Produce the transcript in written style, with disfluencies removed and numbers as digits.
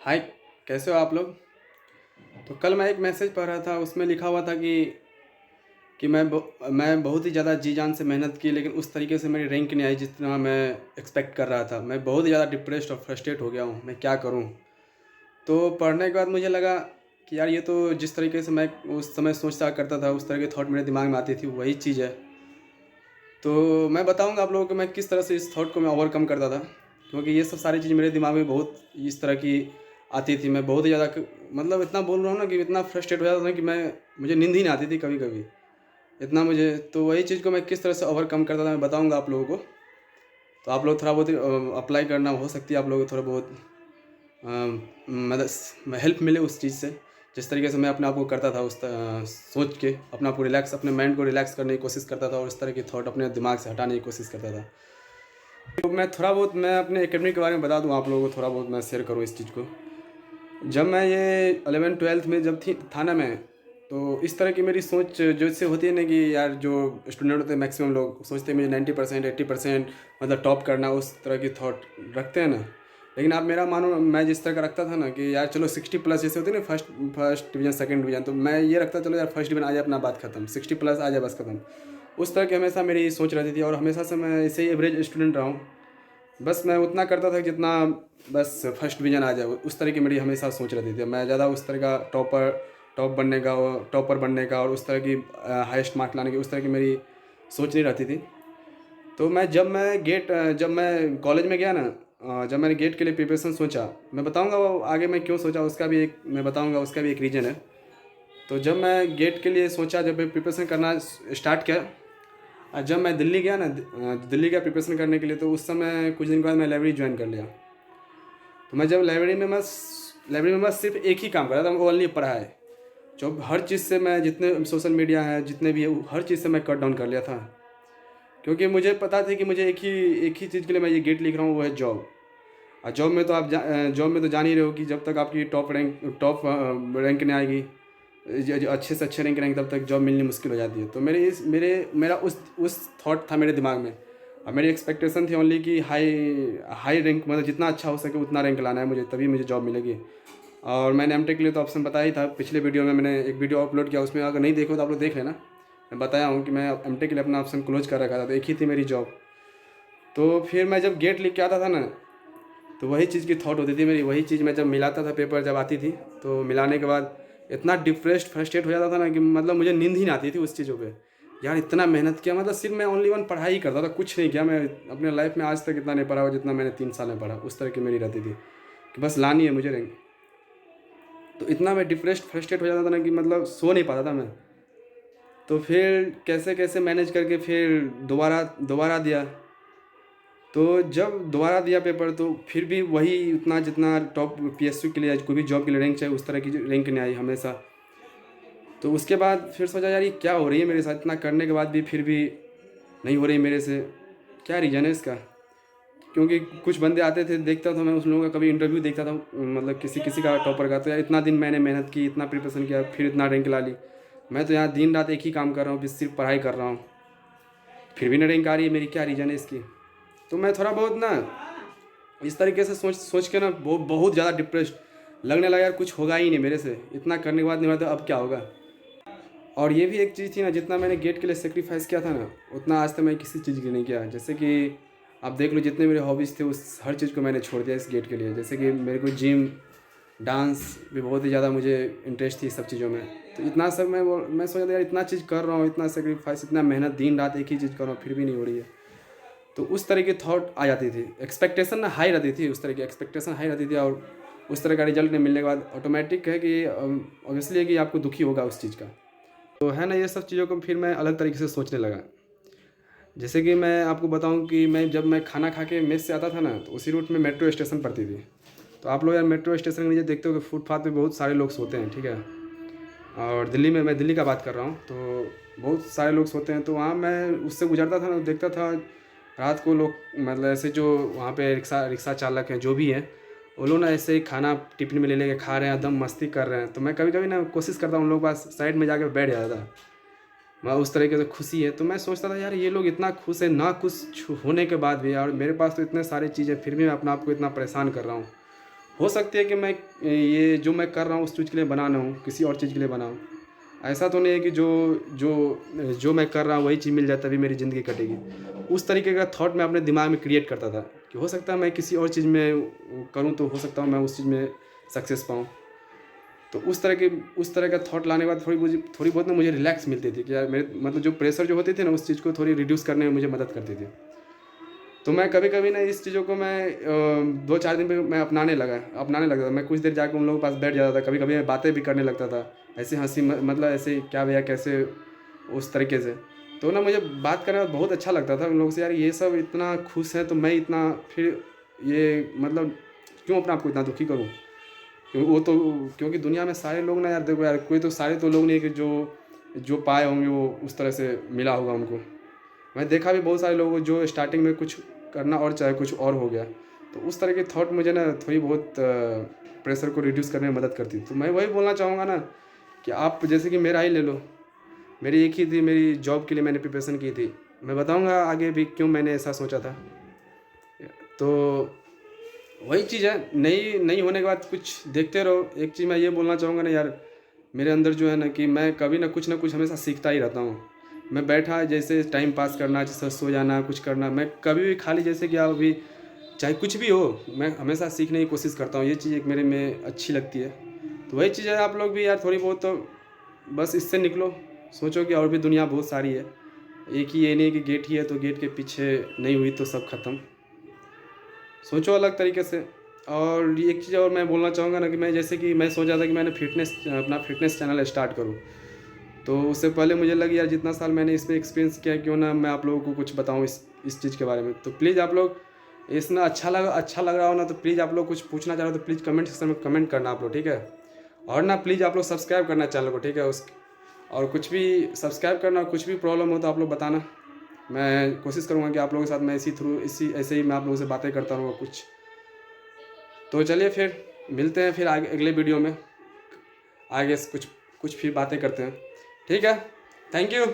हाय, कैसे हो आप लोग। तो कल मैं एक मैसेज पढ़ रहा था, उसमें लिखा हुआ था कि मैं बहुत ही ज़्यादा जी जान से मेहनत की, लेकिन उस तरीके से मेरी रैंक नहीं आई जितना मैं एक्सपेक्ट कर रहा था। मैं बहुत ही ज़्यादा डिप्रेस्ड और फ्रस्ट्रेट हो गया हूँ, मैं क्या करूँ। तो पढ़ने के बाद मुझे लगा कि यार, ये तो जिस तरीके से मैं उस समय सोचता करता था, उस तरह के थॉट मेरे दिमाग में आती थी, वही चीज़ है। तो मैं बताऊंगा आप लोगों को मैं किस तरह से इस थॉट को मैं ओवरकम करता था, क्योंकि ये सब सारी चीज़ मेरे दिमाग में बहुत इस तरह की आती थी। मैं बहुत ही ज़्यादा मतलब इतना बोल रहा हूँ ना कि इतना फ्रस्ट्रेट हो जाता था ना कि मैं मुझे नींद ही नहीं आती थी कभी कभी, इतना मुझे। तो वही चीज़ को मैं किस तरह से ओवरकम करता था, मैं बताऊंगा आप लोगों को। तो आप लोग थोड़ा बहुत अप्लाई करना, हो सकती है आप लोगों को थोड़ा बहुत मदद हेल्प मिले उस चीज़ से। जिस तरीके से मैं अपने आप को करता था, सोच के अपने आप को रिलैक्स, अपने माइंड को रिलैक्स करने की कोशिश करता था, और इस तरह की थॉट अपने दिमाग से हटाने की कोशिश करता था। तो मैं अपने एकेडमी के बारे में बता दूं आप लोगों को, थोड़ा बहुत मैं शेयर करूं इस चीज़ को। जब मैं ये 11th-12th में जब था ना मैं, तो इस तरह की मेरी सोच जो इससे होती है ना कि यार, जो स्टूडेंट होते हैं मैक्सिमम लोग सोचते हैं मुझे 90% 80% मतलब टॉप करना, उस तरह की थॉट रखते हैं ना। लेकिन आप मेरा मानो, मैं जिस तरह का रखता था ना कि यार चलो 60+ जैसे होते हैं ना, first first division second division, तो मैं ये रखता चलो यार फर्स्ट डिवीजन आ जाए अपना बात खत्म, 60+ आ जाए बस खत्म। उस तरह की हमेशा मेरी सोच रहती थी, और हमेशा से मैं ऐसे ही एवरेज स्टूडेंट रहा हूँ। बस मैं उतना करता था जितना बस फर्स्ट डिवीज़न आ जाए, उस तरह की मेरी हमेशा सोच रहती थी। मैं ज़्यादा उस तरह का टॉप बनने का और टॉपर बनने का और उस तरह की हाईएस्ट मार्क लाने की, उस तरह की मेरी सोच नहीं रहती थी। तो जब मैं कॉलेज में गया ना, जब मैंने गेट के लिए प्रिपरेशन सोचा, मैं बताऊंगा वो आगे मैं क्यों सोचा, उसका भी एक मैं बताऊंगा, उसका भी एक रीज़न है। तो जब मैं गेट के लिए सोचा, जब मैं प्रिपरेशन करना स्टार्ट किया, जब मैं दिल्ली गया ना, दिल्ली का प्रिपरेशन करने के लिए, तो उस समय कुछ दिन के बाद मैं लाइब्रेरी ज्वाइन कर लिया। तो मैं जब लाइब्रेरी में बस सिर्फ एक ही काम कर रहा था, वो ओनली पढ़ाई। जो हर चीज़ से मैं, जितने सोशल मीडिया है जितने भी है, हर चीज़ से मैं कट डाउन कर लिया था। क्योंकि मुझे पता था कि मुझे एक ही चीज़ के लिए मैं ये गेट लिख रहा हूँ, वो है जॉब। और जॉब में तो जान ही रहे हो कि जब तक आपकी टॉप रैंक नहीं आएगी, अच्छे से अच्छे रैंक तब तक जॉब मिलनी मुश्किल हो जाती है। तो मेरा उस थॉट था मेरे दिमाग में। और मेरी एक्सपेक्टेशन थी ओनली कि हाई हाई रैंक, मतलब जितना अच्छा हो सके उतना रैंक लाना है मुझे, तभी मुझे जॉब मिलेगी। और मैंने एमटेक के लिए तो ऑप्शन बताया ही था, पिछले वीडियो में मैंने एक वीडियो अपलोड किया, उसमें अगर नहीं देखो तो आप लोग देख लेना। मैं बताया हूँ कि मैं एमटेक के लिए अपना ऑप्शन क्लोज कर रखा था, तो एक ही थी मेरी जॉब। तो फिर मैं जब गेट लिख के आता था ना, तो वही चीज़ की थॉट होती थी मेरी, वही चीज़ मैं जब मिलाता था, पेपर जब आती थी, तो मिलाने के बाद इतना डिप्रेस्ड फ्रस्ट्रेट हो जाता था ना कि मतलब मुझे नींद ही नहीं आती थी उस चीज़ों पे। यार इतना मेहनत किया, मतलब सिर्फ मैं ओनली वन पढ़ाई ही करता था, कुछ नहीं किया। मैं अपने लाइफ में आज तक इतना नहीं पढ़ा हुआ जितना मैंने 3 साल में पढ़ा, उस तरह की मेरी रहती थी कि बस लानी है मुझे रैंक। तो इतना मैं डिप्रेस्ड फ्रस्ट्रेट हो जाता था ना कि मतलब सो नहीं पाता था मैं। तो फिर कैसे कैसे मैनेज करके फिर दोबारा दोबारा दिया। तो जब दोबारा दिया पेपर, तो फिर भी वही उतना जितना टॉप पीएसयू के लिए कोई भी जॉब के लिए रैंक चाहिए, उस तरह की रैंक नहीं आई हमेशा। तो उसके बाद फिर सोचा यार, ये क्या हो रही है मेरे साथ, इतना करने के बाद भी फिर भी नहीं हो रही मेरे से, क्या रीज़न है इसका। क्योंकि कुछ बंदे आते थे, देखता था मैं उस लोगों का कभी इंटरव्यू देखता था, मतलब किसी किसी का टॉपर का, तो यार इतना दिन मैंने मेहनत की, इतना प्रिपरेशन किया, फिर इतना रैंक ला ली। मैं तो यहाँ दिन रात एक ही काम कर रहा हूँ, बस सिर्फ पढ़ाई कर रहा हूँ, फिर भी नहीं रैंक आ रही है मेरी, क्या रीज़न है इसकी। तो मैं थोड़ा बहुत ना इस तरीके से सोच सोच के ना बहुत ज़्यादा डिप्रेस्ड लगने लगा, यार कुछ होगा ही नहीं मेरे से, इतना करने के बाद नहीं हुआ तो अब क्या होगा। और ये भी एक चीज़ थी ना, जितना मैंने गेट के लिए सेक्रीफाइस किया था ना, उतना आज तक मैं किसी चीज़ के लिए नहीं किया। जैसे कि आप देख लो, जितने मेरे हॉबीज़ थे उस हर चीज़ को मैंने छोड़ दिया इस गेट के लिए। जैसे कि मेरे को जिम, डांस भी बहुत ही ज़्यादा मुझे इंटरेस्ट थी सब चीज़ों में। तो इतना सब मैं सोचा था यार, इतना चीज़ कर रहा हूँ, इतना सेक्रीफाइस, इतना मेहनत, दिन रात एक ही चीज़ कर रहा हूँ, फिर भी नहीं हो रही है। तो उस तरह की थॉट आ जाती थी, एक्सपेक्टेशन ना हाई रहती थी, उस तरह की एक्सपेक्टेशन हाई रहती थी। और उस तरह का रिजल्ट नहीं मिलने के बाद ऑटोमेटिक है कि ऑब्वियसली है कि आपको दुखी होगा उस चीज़ का। तो है ना, ये सब चीज़ों को फिर मैं अलग तरीके से सोचने लगा। जैसे कि मैं आपको बताऊं कि जब मैं खाना खा के मेस से आता था ना, तो उसी रूट में मेट्रो स्टेशन पड़ती थी। तो आप लोग यार मेट्रो स्टेशन के नीचे देखते हो कि फुटपाथ पे बहुत सारे लोग सोते हैं, ठीक है। और मैं दिल्ली का बात कर रहा हूँ, तो बहुत सारे लोग सोते हैं। तो वहाँ मैं उससे गुजरता था ना, देखता था रात को लोग, मतलब ऐसे जो वहाँ पे रिक्शा रिक्शा चालक हैं जो भी हैं, वो लोग ना ऐसे ही खाना टिफिन में ले लेके खा रहे हैं, एकदम मस्ती कर रहे हैं। तो मैं कभी कभी ना कोशिश करता हूँ उन लोगों के पास साइड में जाकर बैठ जाता था। मैं उस तरीके से खुशी है, तो मैं सोचता था यार, ये लोग इतना खुश है ना कुछ होने के बाद भी, और मेरे पास तो इतने सारी चीज़ें, फिर भी मैं अपने आप को इतना परेशान कर रहा हूँ। हो सकती है कि मैं ये जो मैं कर रहा हूँ उस चीज़ के लिए बना ना हूँ, किसी और चीज़ के लिए बना हूँ। ऐसा तो नहीं है कि जो मैं कर रहा हूँ वही चीज़ मिल जाए तभी मेरी ज़िंदगी कटेगी। उस तरीके का थॉट मैं अपने दिमाग में क्रिएट करता था कि हो सकता है मैं किसी और चीज़ में करूँ तो हो सकता है मैं उस चीज़ में सक्सेस पाऊँ। तो उस तरह का थॉट लाने के बाद थोड़ी बहुत ना मुझे रिलैक्स मिलती थी कि यार मेरे मतलब जो प्रेशर जो होती थी ना उस चीज़ को थोड़ी रिड्यूस करने में मुझे मदद करती थी। तो मैं कभी-कभी ना इस चीज़ों को मैं 2-4 दिन पे मैं अपनाने लगा था। मैं कुछ देर जाके उन लोगों के पास बैठ जाता था, कभी-कभी मैं बातें भी करने लगता था। ऐसे हँसी म मतलब ऐसे क्या भैया कैसे उस तरीके से। तो ना मुझे बात करने में बहुत अच्छा लगता था उन लोगों से, यार ये सब इतना खुश है तो मैं इतना फिर ये मतलब क्यों अपने आप को इतना दुखी करूँ? क्योंकि दुनिया में सारे लोग ना यार देखो यार कोई तो सारे तो लोग नहीं है कि जो पाए होंगे वो उस तरह से मिला होगा उनको। मैं देखा भी बहुत सारे लोगों को जो स्टार्टिंग में कुछ करना और चाहे कुछ और हो गया। तो उस तरह की थॉट मुझे ना थोड़ी बहुत प्रेशर को रिड्यूस करने में मदद करती है। तो मैं वही बोलना चाहूँगा ना कि आप जैसे कि मेरा ही ले लो। मेरी एक ही थी, मेरी जॉब के लिए मैंने प्रिपरेशन की थी। मैं बताऊँगा आगे भी क्यों मैंने ऐसा सोचा था। तो वही चीज़ है, नहीं होने के बाद कुछ देखते रहो। एक चीज़ मैं ये बोलना चाहूँगा ना यार, मेरे अंदर जो है ना कि मैं कभी ना कुछ हमेशा सीखता ही रहता हूँ। मैं बैठा जैसे टाइम पास करना, जैसे सो जाना, कुछ करना, मैं कभी भी खाली जैसे कि आप अभी चाहे कुछ भी हो, मैं हमेशा सीखने की कोशिश करता हूँ। ये चीज़ एक मेरे में अच्छी लगती है। तो वही चीज़ है, आप लोग भी यार थोड़ी बहुत तो बस इससे निकलो, सोचो कि और भी दुनिया बहुत सारी है। एक ही ये नहीं कि गेट ही है तो गेट के पीछे नहीं हुई तो सब खत्म। सोचो अलग तरीके से। और ये एक चीज़ और मैं बोलना चाहूँगा ना कि मैं जैसे कि मैं सोचा था कि मैंने अपना फ़िटनेस चैनल स्टार्ट करूँ। तो उससे पहले मुझे लगा यार जितना साल मैंने इसमें एक्सपीरियंस किया क्यों ना मैं आप लोगों को कुछ बताऊँ इस चीज़ के बारे में। तो प्लीज़ आप लोग इसमें अच्छा लग रहा हो ना तो प्लीज़ आप लोग कुछ पूछना चाह रहे हो तो प्लीज़ कमेंट सेक्शन में कमेंट करना आप लोग, ठीक है? और ना प्लीज़ आप लोग सब्सक्राइब करना चैनल को, ठीक है? और कुछ भी सब्सक्राइब करना, कुछ भी प्रॉब्लम हो तो आप लोग बताना। मैं कोशिश करूँगा कि आप लोगों के साथ मैं इसी ऐसे ही मैं आप लोगों से बातें करता रहूँगा कुछ। तो चलिए फिर मिलते हैं फिर आगे अगले वीडियो में। आगे से कुछ कुछ फिर बातें करते हैं, ठीक है? Thank you.